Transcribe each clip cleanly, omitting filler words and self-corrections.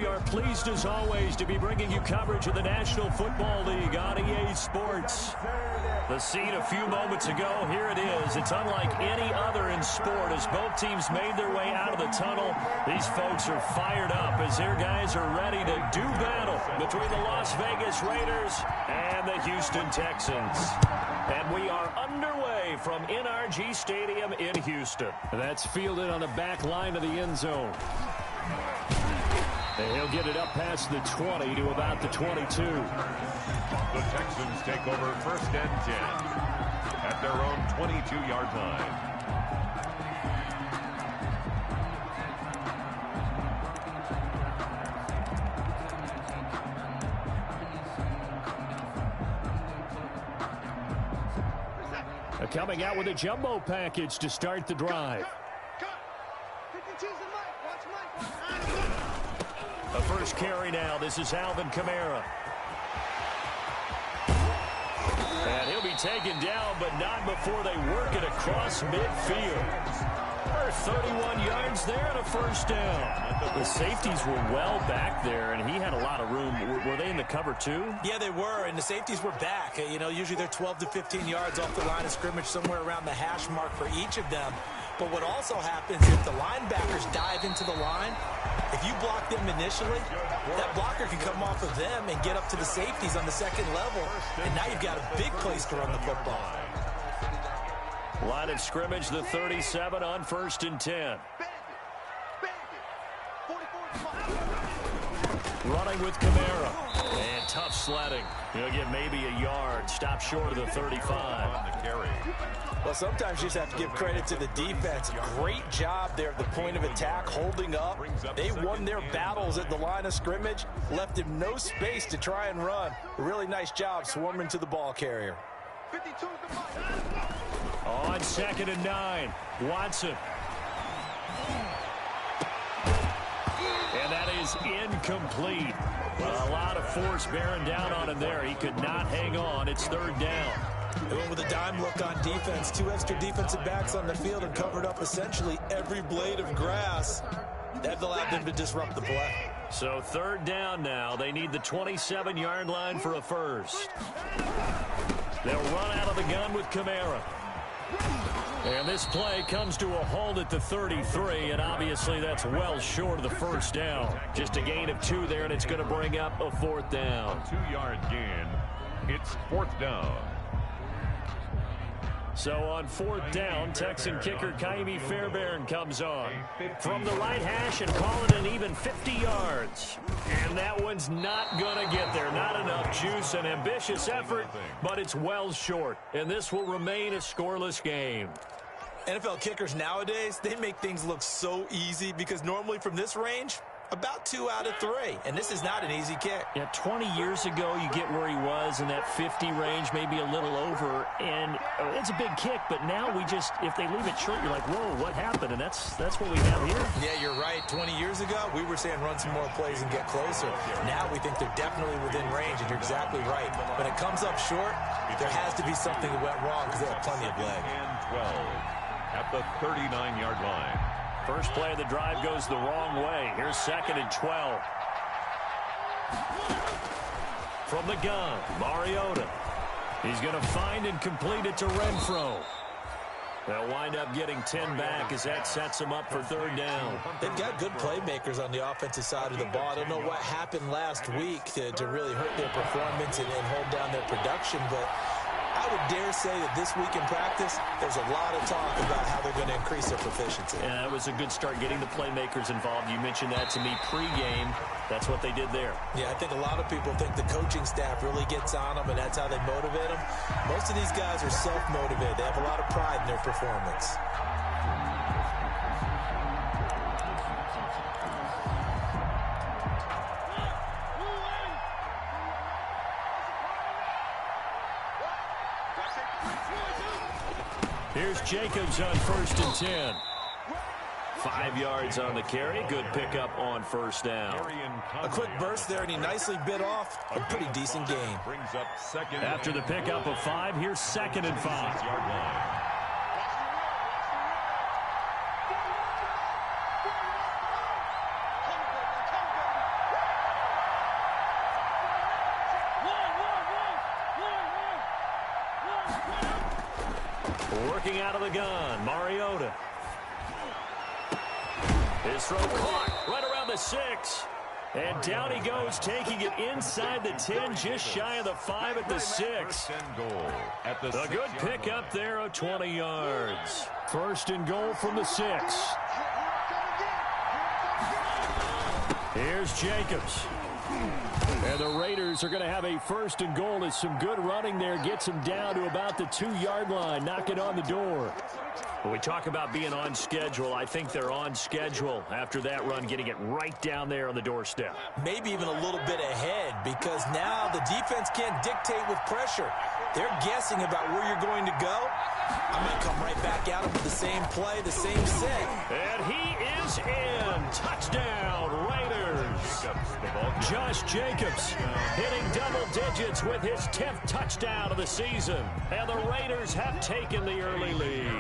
we are pleased as always to be bringing you coverage of the National Football League on EA Sports. The scene a few moments ago, here it is. It's unlike any other in sport as both teams made their way out of the tunnel. These folks are fired up as their guys are ready to do battle between the Las Vegas Raiders and the Houston Texans. And we are underway from NRG Stadium in Houston. That's fielded on the back line of the end zone. And he'll get it up past the 20 to about the 22. The Texans take over 1st and 10 at their own 22-yard line. Coming out with a jumbo package to start the drive. The first carry now. This is Alvin Kamara. And he'll be taken down, but not before they work it across midfield. 31 yards there and a first down. The safeties were well back there, and he had a lot of room. Were they in the cover too? Yeah, they were, and the safeties were back. You know, usually they're 12 to 15 yards off the line of scrimmage, somewhere around the hash mark for each of them. But what also happens if the linebackers dive into the line, if you block them initially, that blocker can come off of them and get up to the safeties on the second level, and now you've got a big place to run the football. Line of scrimmage, the 37 on 1st and 10. Running with Kamara. And tough sledding. He'll get maybe a yard. Stop short of the 35. On the carry. Well, sometimes you just have to give credit to the defense. Great job there at the point of attack, holding up. They won their battles at the line of scrimmage, left him no space to try and run. A really nice job swarming to the ball carrier. On 2nd and 9, Watson. And that is incomplete. A lot of force bearing down on him there. He could not hang on. It's 3rd down. They went with a dime look on defense. 2 extra defensive backs on the field and covered up essentially every blade of grass. That allowed them to disrupt the play. So 3rd down now. They need the 27-yard line for a first. They'll run out of the gun with Kamara. And this play comes to a halt at the 33, and obviously that's well short of the first down. Just a gain of 2 there, and it's going to bring up a 4th down. 2-yard gain. It's 4th down. So on 4th down, Texan kicker Kaimi Fairbairn comes on from the right hash and call it an even 50 yards. And that one's not going to get there. Not enough juice, an ambitious effort, but it's well short. And this will remain a scoreless game. NFL kickers nowadays, they make things look so easy because normally from this range, about 2 out of 3. And this is not an easy kick. Yeah, 20 years ago, you get where he was in that 50 range, maybe a little over. And it's a big kick, but now we just, if they leave it short, you're like, whoa, what happened? And that's what we have here. Yeah, you're right. 20 years ago, we were saying run some more plays and get closer. Now we think they're definitely within range, and you're exactly right. When it comes up short, there has to be something that went wrong because they have plenty of leg. And 12 at the 39-yard line. First play of the drive goes the wrong way. Here's 2nd and 12. From the gun, Mariota. He's going to find and complete it to Renfro. They'll wind up getting 10 back as that sets them up for 3rd down. They've got good playmakers on the offensive side of the ball. I don't know what happened last week to really hurt their performance and hold down their production, but I would dare say that this week in practice, there's a lot of talk about how they're going to increase their proficiency. Yeah, it was a good start getting the playmakers involved. You mentioned that to me pregame. That's what they did there. Yeah, I think a lot of people think the coaching staff really gets on them, and that's how they motivate them. Most of these guys are self-motivated. They have a lot of pride in their performance. Here's Jacobs on 1st and 10. 5 yards on the carry. Good pickup on 1st down. A quick burst there, and he nicely bit off a pretty decent gain. After the pickup of 5, here's 2nd and 5. Working out of the gun, Mariota. His throw caught right around the 6. And down he goes, taking it inside the 10, just shy of the 5 at the 6. A good pickup there of 20 yards. First and goal from the 6. Here's Jacobs. And the Raiders are going to have a first and goal as some good running there gets them down to about the 2-yard line, knocking on the door. When we talk about being on schedule, I think they're on schedule after that run, getting it right down there on the doorstep. Maybe even a little bit ahead, because now the defense can't dictate with pressure. They're guessing about where you're going to go. I might come right back at him with the same play, the same set. And he is in. Touchdown, Raiders. Josh Jacobs hitting double digits with his 10th touchdown of the season. And the Raiders have taken the early lead.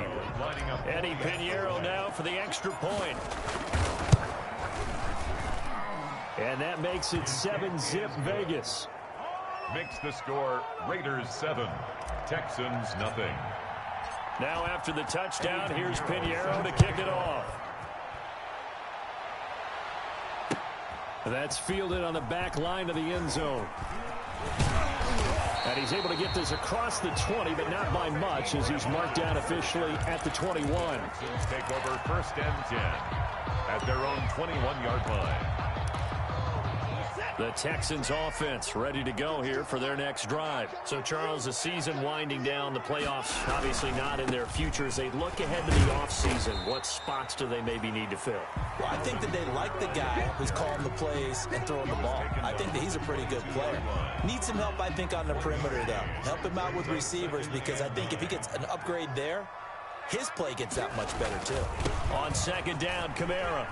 Eddie Pinheiro now for the extra point. And that makes it 7-zip Vegas. Makes the score Raiders 7, Texans nothing. Now after the touchdown, here's Pinheiro to kick it off. That's fielded on the back line of the end zone. And he's able to get this across the 20, but not by much, as he's marked down officially at the 21. Texans take over first and 10 at their own 21-yard line. The Texans offense ready to go here for their next drive. So, Charles, the season winding down, the playoffs obviously not in their future. As they look ahead to the offseason, what spots do they maybe need to fill? Well, I think that they like the guy who's calling the plays and throwing the ball. I think that he's a pretty good player. Needs some help, I think, on the perimeter, though. Help him out with receivers, because I think if he gets an upgrade there, his play gets that much better, too. On second down, Kamara.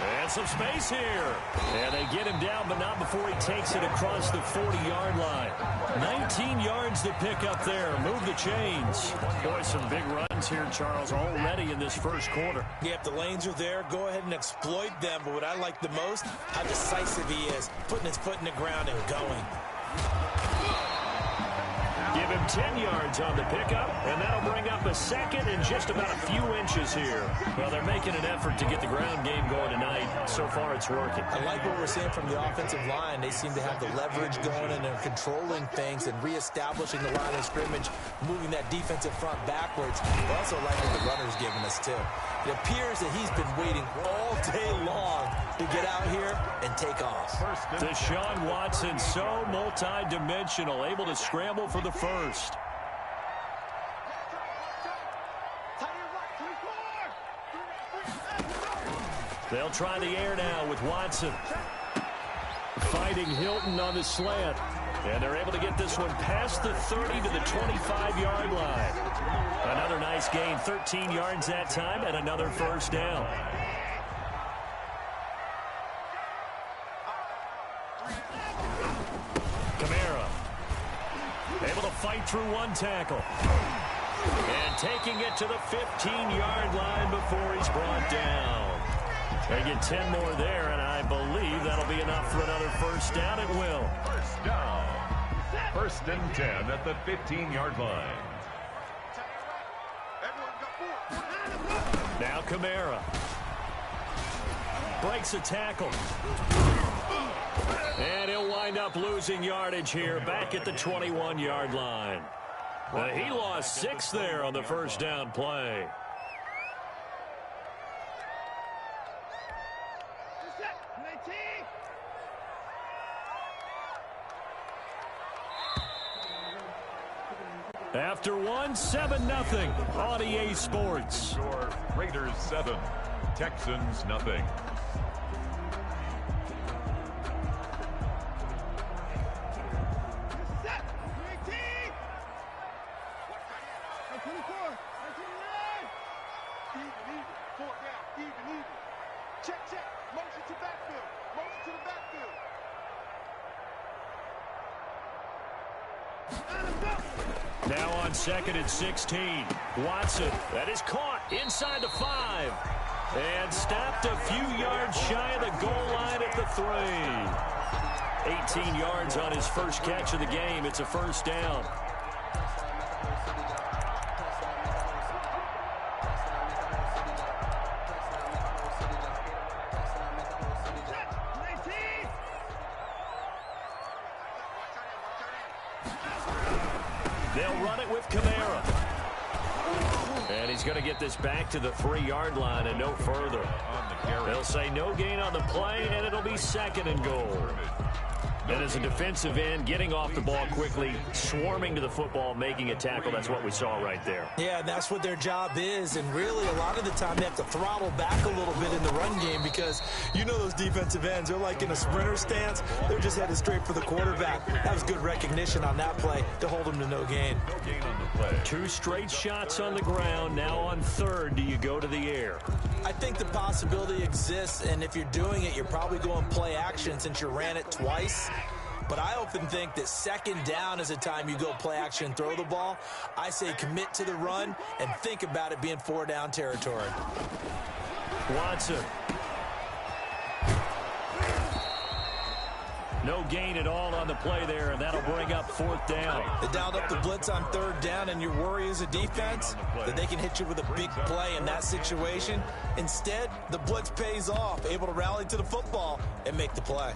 And some space here. And they get him down, but not before he takes it across the 40-yard line. 19 yards to pick up there. Move the chains. Boy, some big runs here, Charles, already in this first quarter. Yeah, if the lanes are there, go ahead and exploit them. But what I like the most, how decisive he is, putting his foot in the ground and going. Give him 10 yards on the pickup, and that'll bring up a second and just about a few inches here. Well, they're making an effort to get the ground game going tonight. So far, it's working. I like what we're seeing from the offensive line. They seem to have the leverage going, and they're controlling things and reestablishing the line of scrimmage, moving that defensive front backwards. I also like what the runner's giving us, too. It appears that he's been waiting all day long to get out here and take off. Deshaun Watson, so multi-dimensional, able to scramble for the first. They'll try the air now with Watson. Fighting Hilton on the slant. And they're able to get this one past the 30 to the 25-yard line. Another nice gain, 13 yards that time, and another first down. Kamara. Able to fight through one tackle. And taking it to the 15-yard line before he's brought down. They get 10 more there, and I believe that'll be enough for another first down. It will. First down. First and 10 at the 15-yard line. Now Kamara. Breaks a tackle. And he'll wind up losing yardage here back at the 21-yard line. He lost 6 there on the first down play. After one, 7-0 on EA Sports. Score Raiders 7, Texans nothing. Now on second and 16. Watson, that is caught inside the 5. And stopped a few yards shy of the goal line at the 3. 18 yards on his first catch of the game. It's a first down. They'll run it with Kamara. And he's going to get this back to the 3-yard line and no further. They'll say no gain on the play, and it'll be 2nd and goal. And as a defensive end, getting off the ball quickly, swarming to the football, making a tackle, that's what we saw right there. Yeah, that's what their job is. And really, a lot of the time, they have to throttle back a little bit in the run game because you know those defensive ends, they're like in a sprinter stance. They're just headed straight for the quarterback. That was good recognition on that play to hold them to no gain. No gain on the play. 2 straight shots on the ground. Now on 3rd, do you go to the air? I think the possibility exists, and if you're doing it, you're probably going play action since you ran it twice. But I often think that 2nd down is a time you go play action and throw the ball. I say commit to the run and think about it being 4-down territory. Watson. No gain at all on the play there, and that'll bring up 4th down. They dialed up the blitz on 3rd down, and your worry as a defense that they can hit you with a big play in that situation. Instead, the blitz pays off, able to rally to the football and make the play.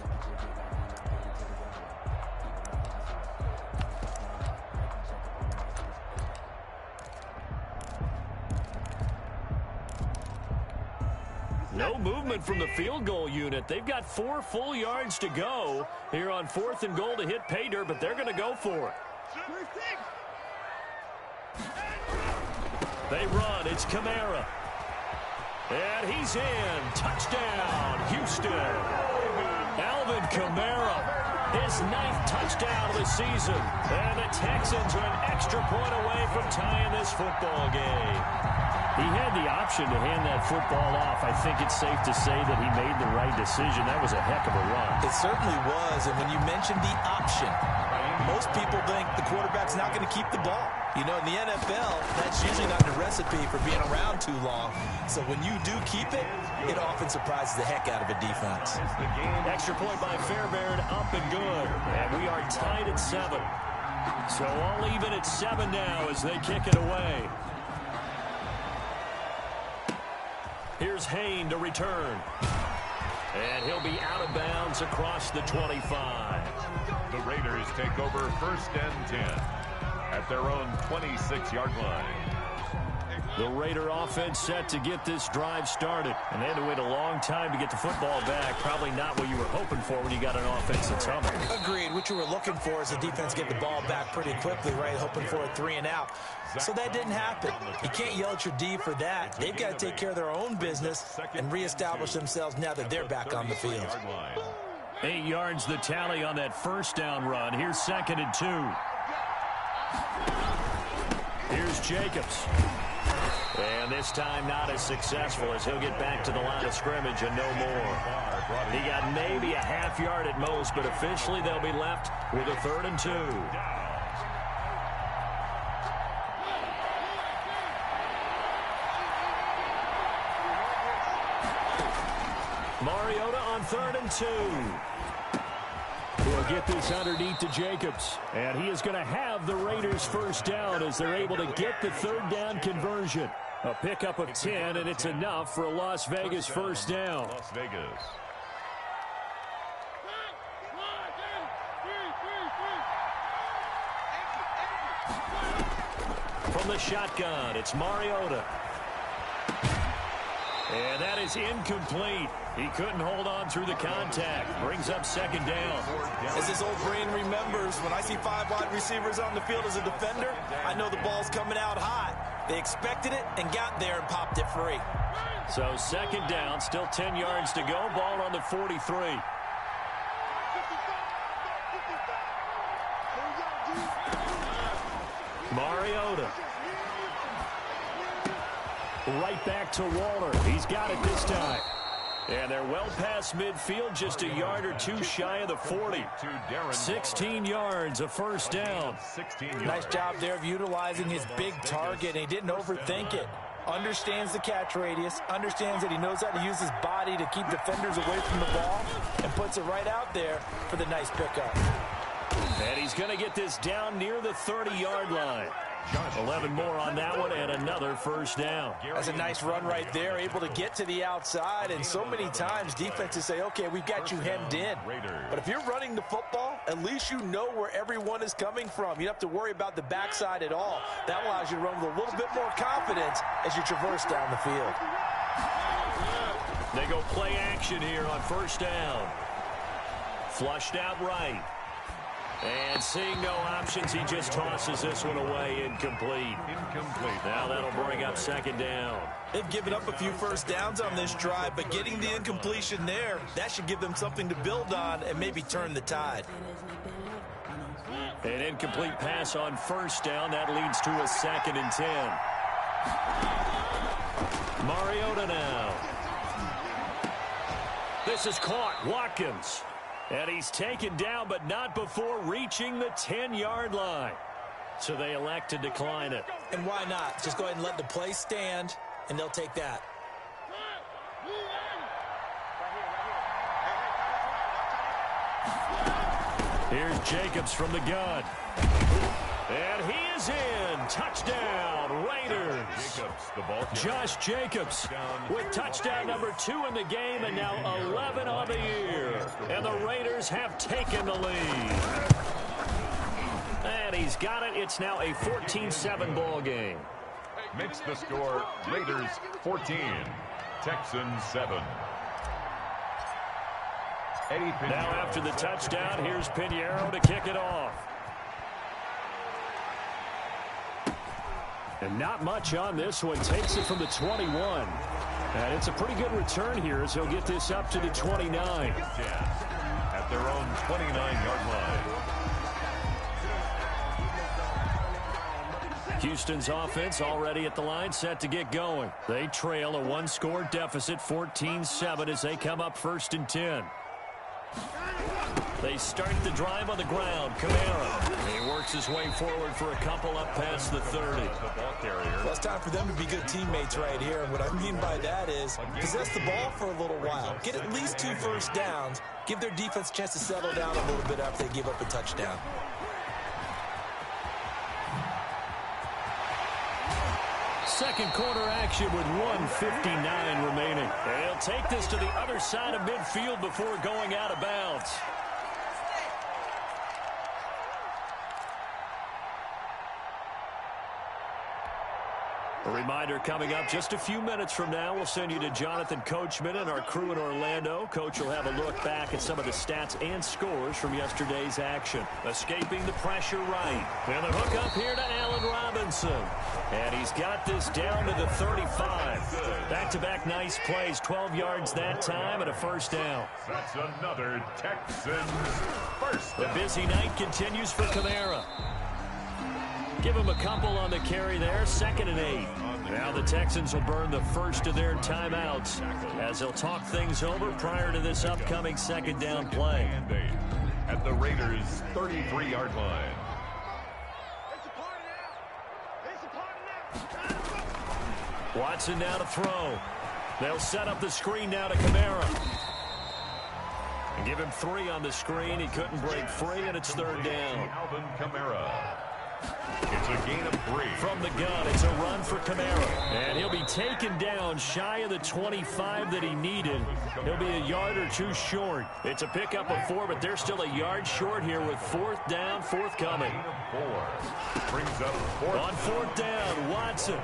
No movement from the field goal unit. They've got 4 full yards to go here on 4th and goal to hit pay dirt, but they're going to go for it. They run. It's Kamara. And he's in. Touchdown, Houston. Alvin Kamara, his 9th touchdown of the season. And the Texans are an extra point away from tying this football game. He had the option to hand that football off. I think it's safe to say that he made the right decision. That was a heck of a run. It certainly was, and when you mentioned the option, most people think the quarterback's not going to keep the ball. You know, in the NFL, that's usually not the recipe for being around too long. So when you do keep it, it often surprises the heck out of a defense. Extra point by Fairbairn, up and good. And we are tied at 7. So all even at 7 now as they kick it away. Here's Hayne to return. And he'll be out of bounds across the 25. The Raiders take over 1st and 10 at their own 26-yard line. The Raider offense set to get this drive started. And they had to wait a long time to get the football back. Probably not what you were hoping for when you got an offense that's humming. Agreed. What you were looking for is the defense get the ball back pretty quickly, right? Hoping for a 3 and out. So that didn't happen. You can't yell at your D for that. They've got to take care of their own business and reestablish themselves now that they're back on the field. 8 yards the tally on that 1st down run. Here's 2nd and 2. Here's Jacobs. And this time not as successful as he'll get back to the line of scrimmage and no more. He got maybe a half yard at most, but officially they'll be left with a 3rd and 2. Mariota on 3rd and 2. We'll get this underneath to Jacobs. And he is going to have the Raiders' 1st down as they're able to get the 3rd down conversion. A pickup of 10, and it's enough for a Las Vegas 1st down. Las Vegas. From the shotgun, it's Mariota. And that is incomplete. He couldn't hold on through the contact. Brings up 2nd down. As his old brain remembers, when I see 5 wide receivers on the field as a defender, I know the ball's coming out hot. They expected it and got there and popped it free. So 2nd down, still 10 yards to go. Ball on the 43. Mariota. Right back to Waller. He's got it this time. And they're well past midfield, just a yard or 2 shy of the 40. 16 yards, a 1st down. Nice job there of utilizing his big target, and he didn't overthink it. Understands the catch radius, understands that he knows how to use his body to keep defenders away from the ball, and puts it right out there for the nice pickup. And he's going to get this down near the 30-yard line. 11 more on that one and another first down. That's a nice run right there, able to get to the outside. And so many times defenses say, okay, we've got you hemmed in. But if you're running the football, at least you know where everyone is coming from. You don't have to worry about the backside at all. That allows you to run with a little bit more confidence as you traverse down the field. They go play action here on first down. Flushed out right. And seeing no options, he just tosses this one away, incomplete. Now that'll bring up second down. They've given up a few first downs on this drive, but getting the incompletion there, that should give them something to build on and maybe turn the tide. An incomplete pass on first down. That leads to a 2nd and 10. Mariota now. This is caught. Watkins. And he's taken down, but not before reaching the 10-yard line. So they elect to decline it. And why not? Just go ahead and let the play stand, and they'll take that. Here's Jacobs from the gun. And he is in. Touchdown, Raiders. Josh Jacobs with touchdown number 2 in the game and now 11 on the year. And the Raiders have taken the lead. And he's got it. It's now a 14-7 ball game. Makes the score Raiders 14, Texans 7. Now after the touchdown, here's Pinheiro to kick it off. And not much on this one. Takes it from the 21. And it's a pretty good return here as he'll get this up to the 29. At their own 29-yard line. Houston's offense already at the line, set to get going. They trail a 1-score deficit, 14-7, as they come up 1st and 10. They start the drive on the ground. Kamara. He works his way forward for a couple up past the 30. Well, it's time for them to be good teammates right here. And what I mean by that is possess the ball for a little while. Get at least 2 first downs. Give their defense a chance to settle down a little bit after they give up a touchdown. Second quarter action with 1:59 remaining. And he'll take this to the other side of midfield before going out of bounds. A reminder coming up just a few minutes from now, we'll send you to Jonathan Coachman and our crew in Orlando. Coach will have a look back at some of the stats and scores from yesterday's action. Escaping the pressure right. And the hook up here to Allen Robinson. And he's got this down to the 35. Back-to-back nice plays, 12 yards that time and a first down. That's another Texans first down. The busy night continues for Kamara. Give him a couple on the carry there, 2nd and 8. Now the Texans will burn the first of their timeouts as they'll talk things over prior to this upcoming 2nd down play. At the Raiders' 33-yard line. Watson now to throw. They'll set up the screen now to Kamara. And give him 3 on the screen. He couldn't break free, and it's 3rd down. Alvin Kamara. It's a gain of 3. From the gun, it's a run for Kamara. And he'll be taken down shy of the 25 that he needed. He'll be a yard or 2 short. It's a pickup of 4, but they're still a yard short here with 4th down, forthcoming. 4. Brings up 4th. On 4th down, Watson.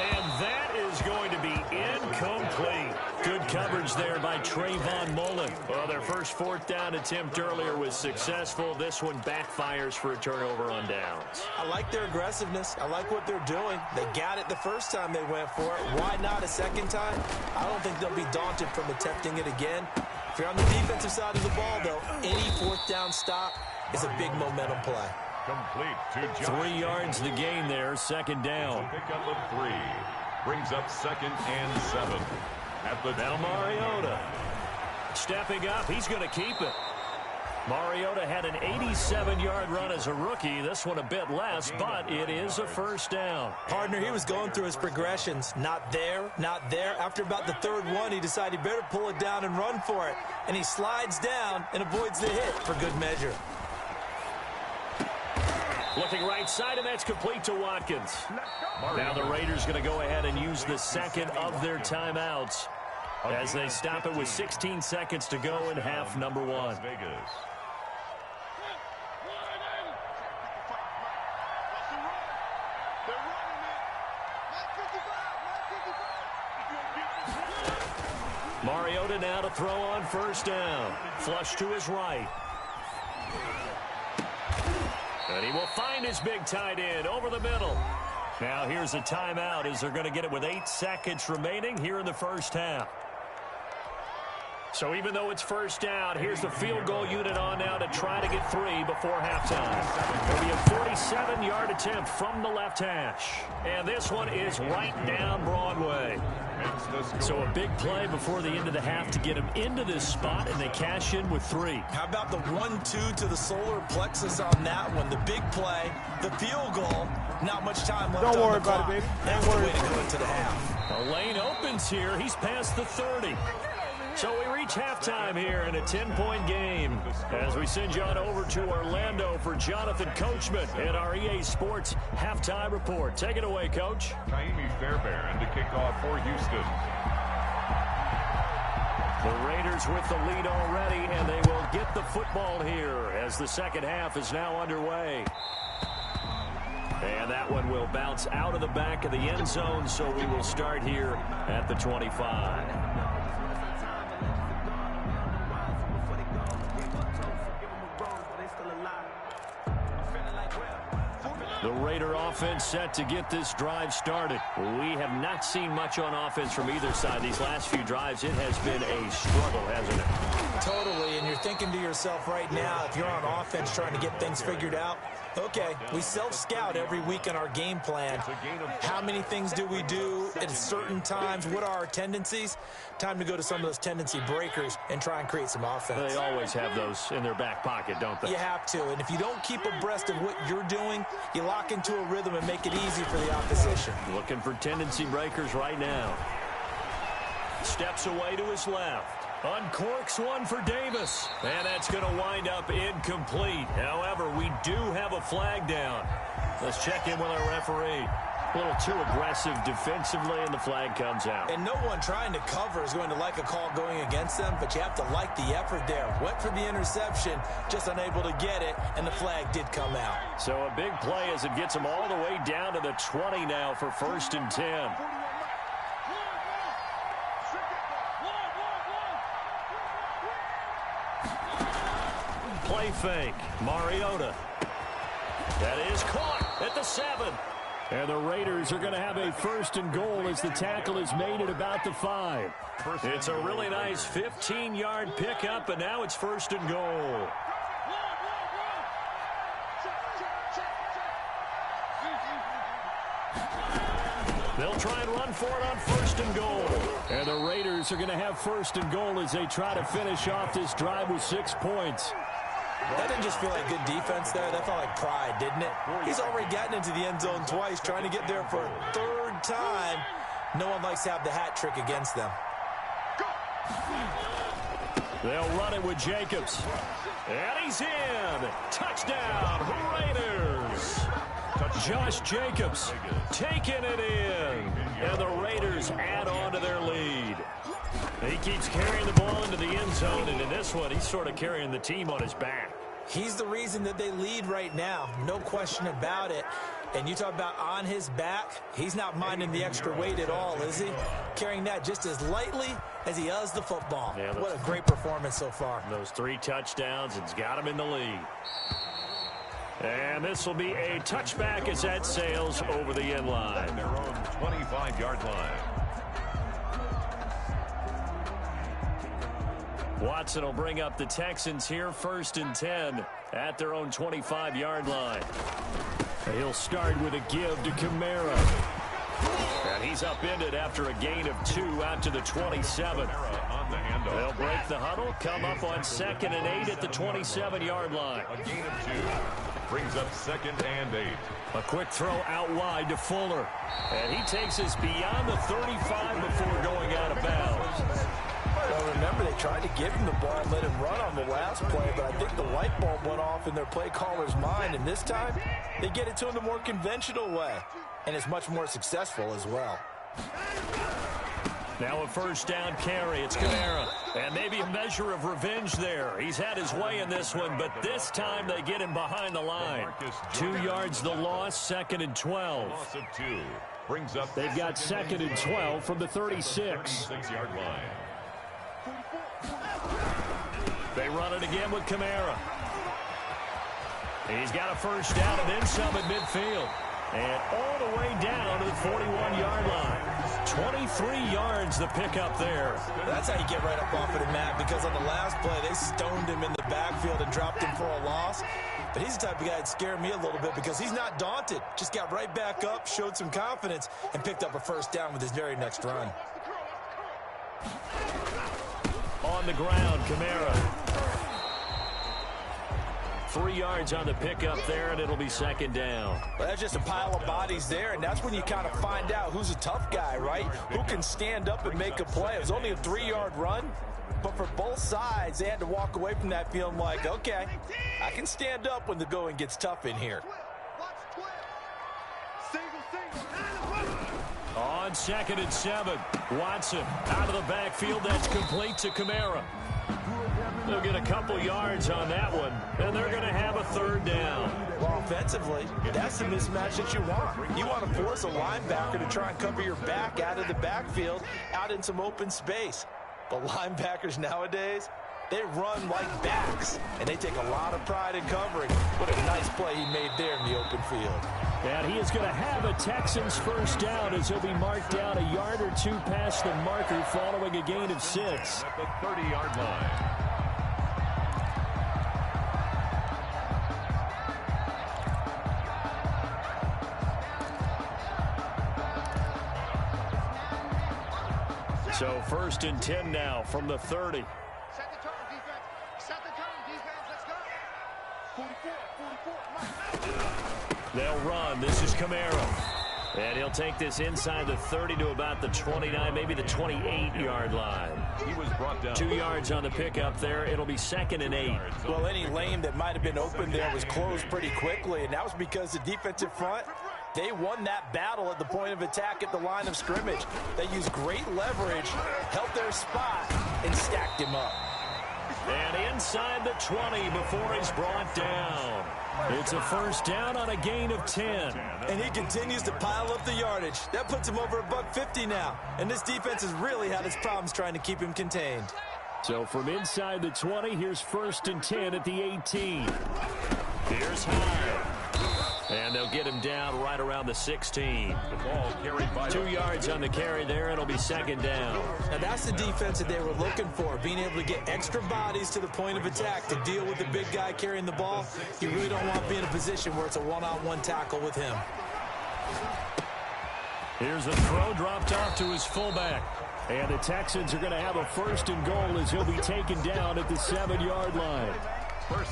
And that is going to be incomplete. Good coverage there by Trayvon Mullen. Well, their first 4th down attempt earlier was successful. This one backfires for a turnover on downs. I like their aggressiveness. I like what they're doing. They got it the first time they went for it. Why not a second time? I don't think they'll be daunted from attempting it again. If you're on the defensive side of the ball, though, any 4th down stop is a big momentum play. Complete to Josh. 3 yards the gain there, 2nd down. Pickup of 3. Brings up 2nd and 7. At the now Mariota. Stepping up, he's going to keep it. Mariota had an 87-yard run as a rookie. This one a bit less, but it is a first down. Partner, he was going through his progressions. Not there, not there. After about the 3rd one, he decided he better pull it down and run for it. And he slides down and avoids the hit for good measure. Looking right side, and that's complete to Watkins. Now the Raiders going to go ahead and use the second of their timeouts as they stop it with 16 seconds to go in half number 1. Mariota now to throw on first down. Flush to his right. And he will find his big tight end over the middle. Now here's a timeout as they're going to get it with 8 seconds remaining here in the first half. So even though it's first down, here's the field goal unit on now to try to get 3 before halftime. It'll be a 47-yard attempt from the left hash. And this one is right down Broadway. So a big play before the end of the half to get him into this spot, and they cash in with 3. How about the 1-2 to the solar plexus on that one? The big play, the field goal, not much time left on the clock. Don't worry about it, baby. That's the way to go into the half. The lane opens here. He's past the 30. So we reach halftime here in a 10-point game as we send you on over to Orlando for Jonathan Coachman at our EA Sports Halftime Report. Take it away, Coach. Taimi Fairbairn to kick off for Houston. The Raiders with the lead already, and they will get the football here as the second half is now underway. And that one will bounce out of the back of the end zone, so we will start here at the 25. The Raider offense set to get this drive started. We have not seen much on offense from either side. These last few drives, it has been a struggle, hasn't it? Totally, and you're thinking to yourself right now, if you're on offense trying to get things figured out, okay, we self-scout every week in our game plan. How many things do we do at certain times? What are our tendencies? Time to go to some of those tendency breakers and try and create some offense. They always have those in their back pocket, don't they? You have to, and if you don't keep abreast of what you're doing, you lock into a rhythm and make it easy for the opposition. Looking for tendency breakers right now. Steps away to his left. Uncorks one for Davis. And that's going to wind up incomplete. However, we do have a flag down. Let's check in with our referee. A little too aggressive defensively, and the flag comes out. And no one trying to cover is going to like a call going against them, but you have to like the effort there. Went for the interception, just unable to get it, and the flag did come out. So a big play as it gets them all the way down to the 20 now for 1st and 10. Play fake. Mariota. That is caught at the 7. And the Raiders are going to have a 1st and goal as the tackle is made at about the 5. It's a really nice 15-yard pickup, and now it's 1st and goal. They'll try and run for it on 1st and goal. And the Raiders are going to have 1st and goal as they try to finish off this drive with 6 points. That didn't just feel like good defense there. That felt like pride, didn't it? He's already gotten into the end zone twice, trying to get there for a 3rd time. No one likes to have the hat trick against them. They'll run it with Jacobs. And he's in. Touchdown, Raiders. Josh Jacobs taking it in. And the Raiders add on to their lead. He keeps carrying the ball into the end zone, and in this one, he's sort of carrying the team on his back. He's the reason that they lead right now, no question about it. And you talk about on his back, he's not minding the extra weight at all, is he? Carrying that just as lightly as he does the football. Yeah, what a great performance so far. Those 3 touchdowns, it's got him in the lead. And this will be a touchback as that sails over the end line. Their own 25-yard line. Watson will bring up the Texans here, 1st and 10 at their own 25-yard line. He'll start with a give to Kamara. And he's upended after a gain of 2 out to the 27. They'll break the huddle, come up on 2nd and 8 at the 27-yard line. A gain of 2 brings up 2nd and 8. A quick throw out wide to Fuller. And he takes us beyond the 35 before going out of bounds. Well, remember, they tried to give him the ball and let him run on the last play, but I think the light bulb went off in their play caller's mind, and this time, They get it to him the more conventional way, and it's much more successful as well. Now a first down carry. It's Kamara. And maybe a measure of revenge there. He's had his way in this one, but this time they get him behind the line. 2 yards the loss, 2nd and 12. Loss of 2. Brings up They've got 2nd and 12 from the 36. 36-yard line. They run it again with Kamara. He's got a first down and then some at midfield. And all the way down to the 41-yard line. 23 yards the pickup there. That's how you get right up off of the mat, because on the last play, they stoned him in the backfield and dropped him for a loss. But he's the type of guy that scared me a little bit because he's not daunted. Just got right back up, showed some confidence, and picked up a first down with his very next run. On the ground, Kamara. 3 yards on the pickup there, and it'll be 2nd down. Well, that's just a pile of bodies there, and that's when you kind of find out who's a tough guy, right? Who can stand up and make a play. It was only a 3-yard run, but for both sides, they had to walk away from that feeling like, okay, I can stand up when the going gets tough in here. On 2nd and 7, Watson out of the backfield. That's complete to Kamara. They'll get a couple yards on that one, and they're going to have a 3rd down. Well, offensively, that's the mismatch that you want. You want to force a linebacker to try and cover your back out of the backfield, out in some open space. But linebackers nowadays, they run like backs, and they take a lot of pride in covering. What a nice play he made there in the open field. And he is going to have a Texans first down as he'll be marked down a yard or 2 past the marker following a gain of 6. At the 30-yard line. So 1st and 10 now from the 30. Set the tone, defense. Set the tone, defense. Let's go. 44. They'll run. This is Kamara. And he'll take this inside the 30 to about the 29, maybe the 28-yard line. He was brought down. 2 yards on the pickup there. It'll be 2nd and 8. Well, any lane that might have been open there was closed pretty quickly, and that was because the defensive front, they won that battle at the point of attack at the line of scrimmage. They used great leverage, held their spot, and stacked him up. And inside the 20 before he's brought down. It's a first down on a gain of 10. And he continues to pile up the yardage. That puts him over $150 now. And this defense has really had its problems trying to keep him contained. So from inside the 20, here's 1st and 10 at the 18. Here's Hyde. And they'll get him down right around the 16. The ball carried by 2 yards on the carry there. It'll be 2nd down. Now that's the defense that they were looking for, being able to get extra bodies to the point of attack to deal with the big guy carrying the ball. You really don't want to be in a position where it's a one-on-one tackle with him. Here's a throw dropped off to his fullback. And the Texans are going to have a 1st and goal as he'll be taken down at the 7-yard line.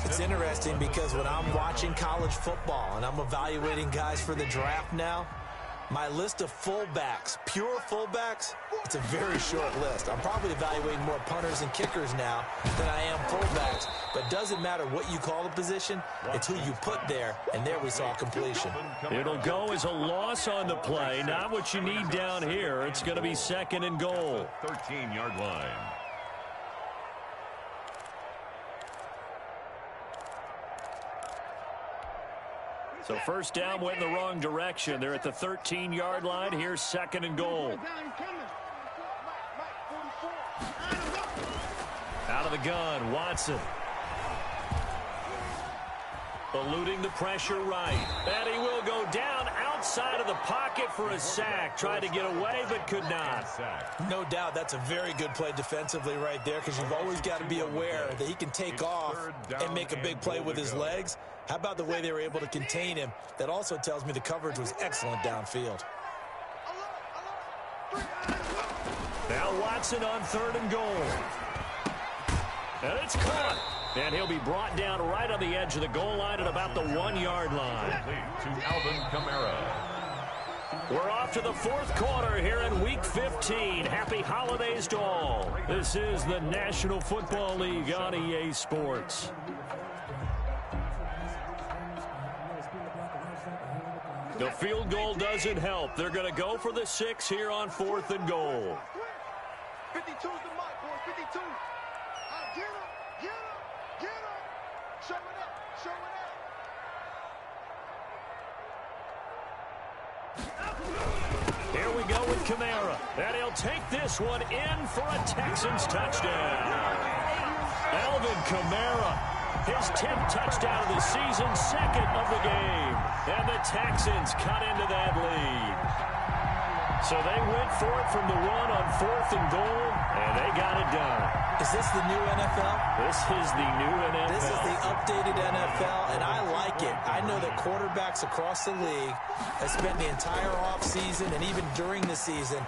It's interesting because when I'm watching college football and I'm evaluating guys for the draft now, my list of fullbacks, pure fullbacks, it's a very short list. I'm probably evaluating more punters and kickers now than I am fullbacks. But it doesn't matter what you call the position, it's who you put there, and there we saw completion. It'll go as a loss on the play, not what you need down here. It's going to be 2nd and goal. 13-yard line. So first down went in the wrong direction. They're at the 13-yard line. Here's 2nd and goal. Out of the gun, Watson. Eluding the pressure right. And he will go down outside of the pocket for a sack. Tried to get away, but could not. No doubt that's a very good play defensively right there, because you've always got to be aware that he can take off and make a big play with his legs. How about the way they were able to contain him? That also tells me the coverage was excellent downfield. Now Watson on 3rd and goal. And it's caught. And he'll be brought down right on the edge of the goal line at about the 1-yard line. To Alvin Kamara. We're off to the 4th quarter here in Week 15. Happy holidays to all. This is the National Football League on EA Sports. The field goal doesn't help. They're going to go for the 6 here on 4th and goal. 52's the mark, boys. 52. Get him, get him, get him. Show it up, show it up. Here we go with Kamara. And he'll take this one in for a Texans touchdown. Alvin Kamara, his 10th touchdown of the season, 2nd of the game. And the Texans cut into that lead. So they went for it from the 1 on 4th and goal, and they got it done. Is this the new NFL? This is the new NFL. This is the updated NFL, and I like it. I know that quarterbacks across the league have spent the entire offseason and even during the season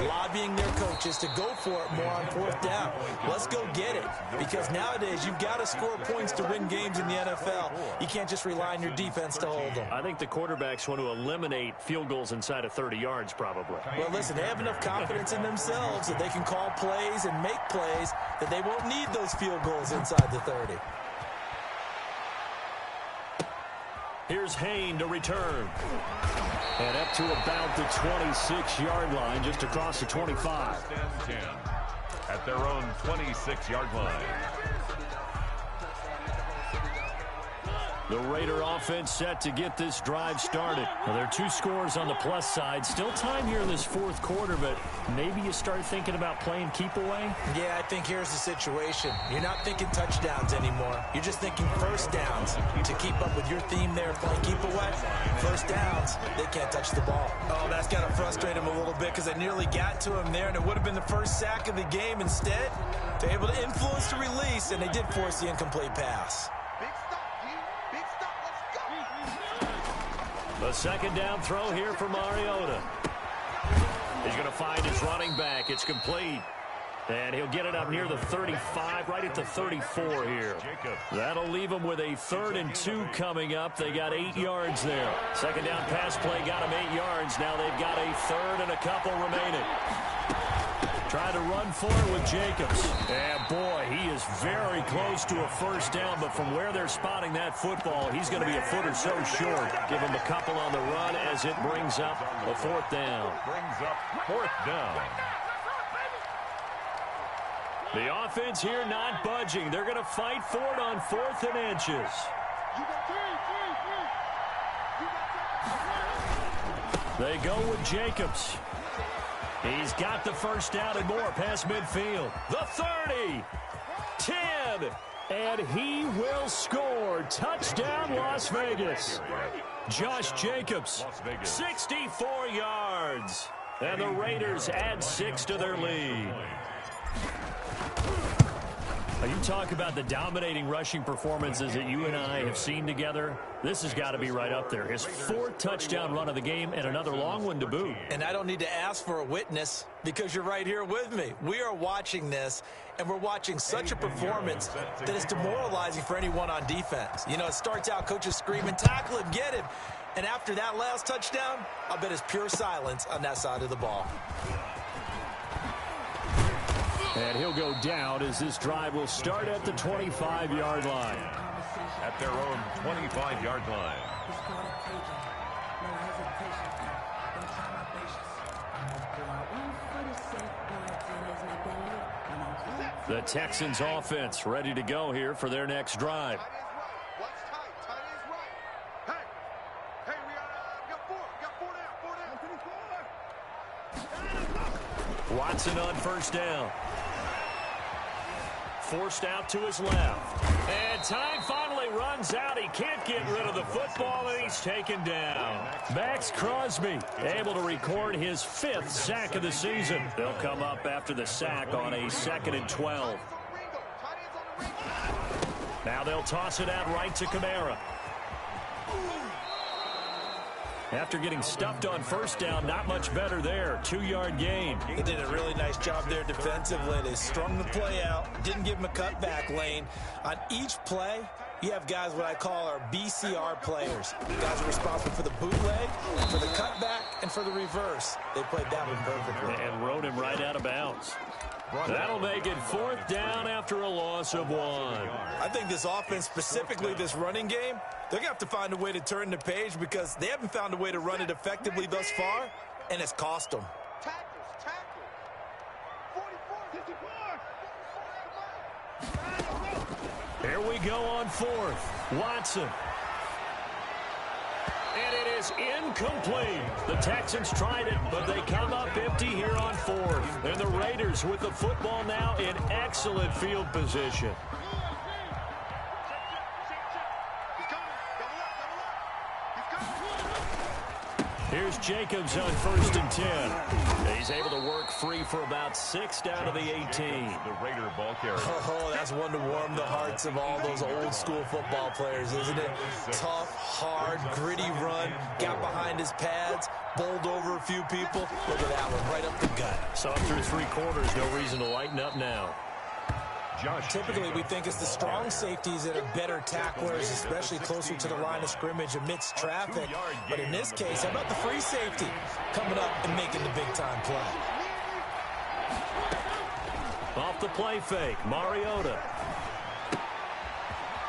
lobbying their coaches to go for it more on 4th down. Let's go get it, because nowadays you've got to score points to win games in the NFL. You can't just rely on your defense to hold them. I think the quarterbacks want to eliminate field goals inside of 30 yards probably. Well, listen, they have enough confidence in themselves that they can call plays and make plays that they won't need those field goals inside the 30. Here's Hayne to return. And up to about the 26-yard line, just across the 25. At their own 26-yard line. The Raider offense set to get this drive started. Well, there are 2 scores on the plus side. Still time here in this 4th quarter, but maybe you start thinking about playing keep away? Yeah, I think here's the situation. You're not thinking touchdowns anymore. You're just thinking first downs. To keep up with your theme there, playing keep away, first downs, they can't touch the ball. Oh, that's got to frustrate him a little bit because I nearly got to him there, and it would have been the first sack of the game. Instead, they're able to influence the release, and they did force the incomplete pass. The 2nd down throw here for Mariota. He's going to find his running back. It's complete. And he'll get it up near the 35, right at the 34 here. That'll leave him with a 3rd and 2 coming up. They got 8 yards there. 2nd down pass play got him 8 yards. Now they've got a 3rd and a couple remaining. Trying to run for it with Jacobs. And boy, he is very close to a first down, but from where they're spotting that football, he's going to be a foot or so short. Give him a couple on the run as it brings up a 4th down. Brings up 4th down. The offense here not budging. They're going to fight for it on 4th and inches. They go with Jacobs. He's got the first down and more past midfield. The 30, 10, and he will score. Touchdown, Las Vegas. Josh Jacobs, 64 yards. And the Raiders add 6 to their lead. You talk about the dominating rushing performances that you and I have seen together. This has got to be right up there. His 4th touchdown run of the game and another long one to boot. And I don't need to ask for a witness because you're right here with me. We are watching this, and we're watching such a performance that is demoralizing for anyone on defense. You know, it starts out coaches screaming, tackle him, get him. And after that last touchdown, I'll bet it's pure silence on that side of the ball. And he'll go down as this drive will start at the 25-yard line. At their own 25-yard line. The Texans offense ready to go here for their next drive. Watson on first down. Forced out to his left. And time finally runs out. He can't get rid of the football, and he's taken down. Max Crosby able to record his 5th sack of the season. They'll come up after the sack on a 2nd and 12. Now they'll toss it out right to Kamara. After getting stuffed on first down, not much better there. 2-yard gain. They did a really nice job there defensively. They strung the play out, didn't give him a cutback lane. On each play, You have guys what I call our BCR players. Guys are responsible for the bootleg, for the cutback, and for the reverse. They played that one perfectly. And rode him right out of bounds. That'll make it 4th down after a loss of 1. I think this offense, specifically this running game, they're going to have to find a way to turn the page because they haven't found a way to run it effectively thus far, and it's cost them. Tackle. 44, 54. Here we go on 4th. Watson. And it is incomplete. The Texans tried it, but they come up empty here on 4th. And the Raiders with the football now in excellent field position. Here's Jacobs on 1st and 10. He's able to work free for about 6 down to the 18. The Raider ball carrier. Oh, that's one to warm the hearts of all those old school football players, isn't it? Tough, hard, gritty run, got behind his pads, bowled over a few people. Look at that one, right up the gut. So up through 3 quarters, no reason to lighten up now. Typically, we think it's the strong safeties that are better tacklers, especially closer to the line of scrimmage amidst traffic. But in this case, how about the free safety coming up and making the big-time play? Off the play fake, Mariota.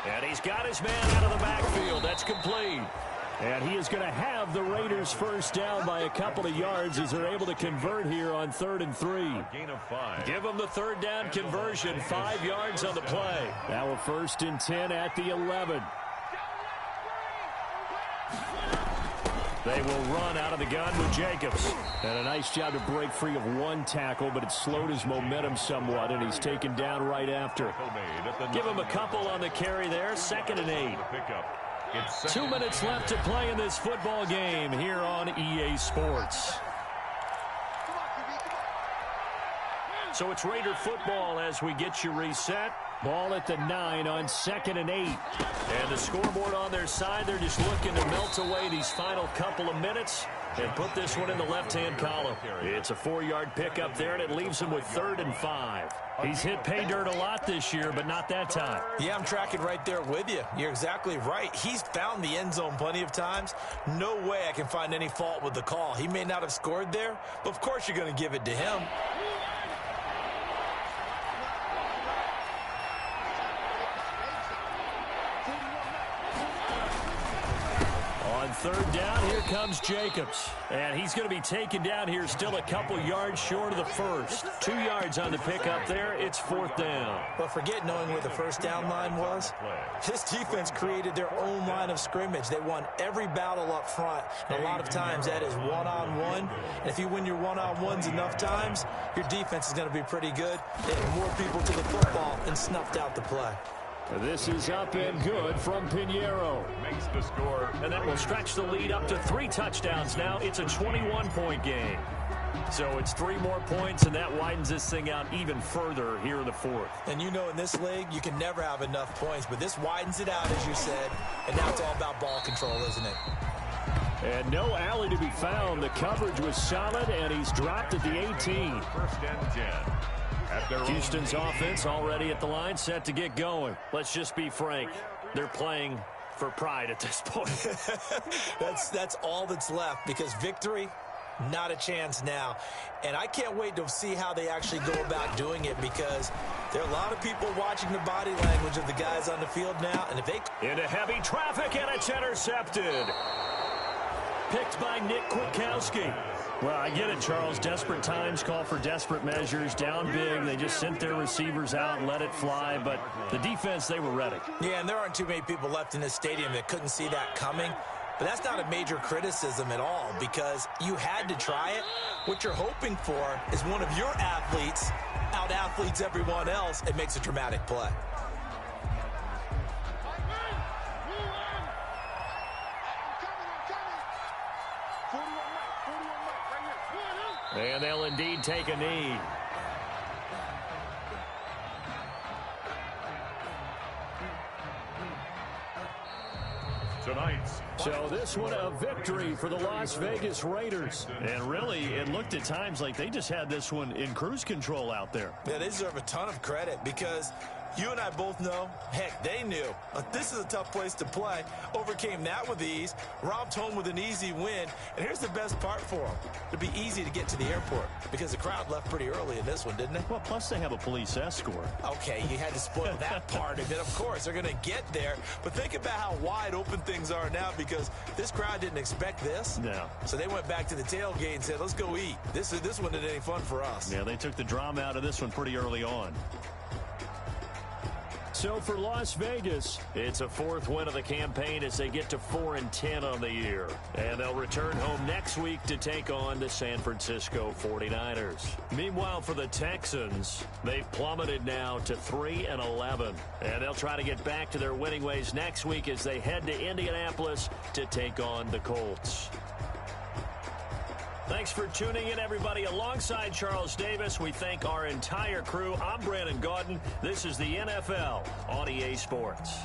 And he's got his man out of the backfield. That's complete. And he is going to have the Raiders 1st down by a couple of yards as they're able to convert here on 3rd and 3. Gain of 5. Give them the 3rd down conversion, 5 yards on the play. Now a 1st and 10 at the 11. They will run out of the gun with Jacobs. And a nice job to break free of 1 tackle, but it slowed his momentum somewhat, and he's taken down right after. Give him a couple on the carry there, 2nd and 8. 2 minutes left to play in this football game here on EA Sports. So it's Raider football as we get you reset. Ball at the 9 on 2nd and 8. And the scoreboard on their side, they're just looking to melt away these final couple of minutes and put this one in the left-hand column. It's a 4-yard pickup there, and it leaves him with 3rd and 5. He's hit pay dirt a lot this year, but not that time. Yeah, I'm tracking right there with you. You're exactly right. He's found the end zone plenty of times. No way I can find any fault with the call. He may not have scored there, but of course you're going to give it to him. On 3rd down, here comes Jacobs. And he's going to be taken down here still a couple yards short of the 1st. 2 yards on the pickup there. It's 4th down. But forget knowing where the 1st down line was. This defense created their own line of scrimmage. They won every battle up front. And a lot of times that is one-on-one. And if you win your one-on-ones enough times, your defense is going to be pretty good. They had more people to the football and snuffed out the play. This is up and good from Pinheiro. Makes the score. And that will stretch the lead up to 3 touchdowns now. It's a 21-point game. So it's 3 more points, and that widens this thing out even further here in the 4th. And you know in this league, you can never have enough points, but this widens it out, as you said. And now it's all about ball control, isn't it? And no alley to be found. The coverage was solid, and he's dropped at the 18. 1st and 10. Houston's offense already at the line, set to get going. Let's just be frank. They're playing for pride at this point. That's all that's left, because victory, not a chance now. And I can't wait to see how they actually go about doing it, because there are a lot of people watching the body language of the guys on the field now. And if they... Into heavy traffic, and it's intercepted. Picked by Nick Kwiatkowski. Well, I get it, Charles. Desperate times call for desperate measures. Down big, they just sent their receivers out and let it fly. But the defense, they were ready. Yeah, and there aren't too many people left in this stadium that couldn't see that coming. But that's not a major criticism at all, because you had to try it. What you're hoping for is one of your athletes out-athletes everyone else and makes a dramatic play. And they'll indeed take a knee. So this one a victory for the Las Vegas Raiders. And really, it looked at times like they just had this one in cruise control out there. Yeah, they deserve a ton of credit, because You and I both know, heck, they knew. This is a tough place to play. Overcame that with ease, romped home with an easy win. And here's the best part for them. It'd be easy to get to the airport because the crowd left pretty early in this one, didn't it? Well, plus they have a police escort. Okay, you had to spoil that part of it. Of course, they're going to get there. But think about how wide open things are now because this crowd didn't expect this. No. So they went back to the tailgate and said, let's go eat. This one isn't any fun for us. Yeah, they took the drama out of this one pretty early on. So for Las Vegas, it's a fourth win of the campaign as they get to 4-10 on the year. And they'll return home next week to take on the San Francisco 49ers. Meanwhile, for the Texans, they've plummeted now to 3-11. And they'll try to get back to their winning ways next week as they head to Indianapolis to take on the Colts. Thanks for tuning in, everybody. Alongside Charles Davis, we thank our entire crew. I'm Brandon Gaudin. This is the NFL on EA Sports.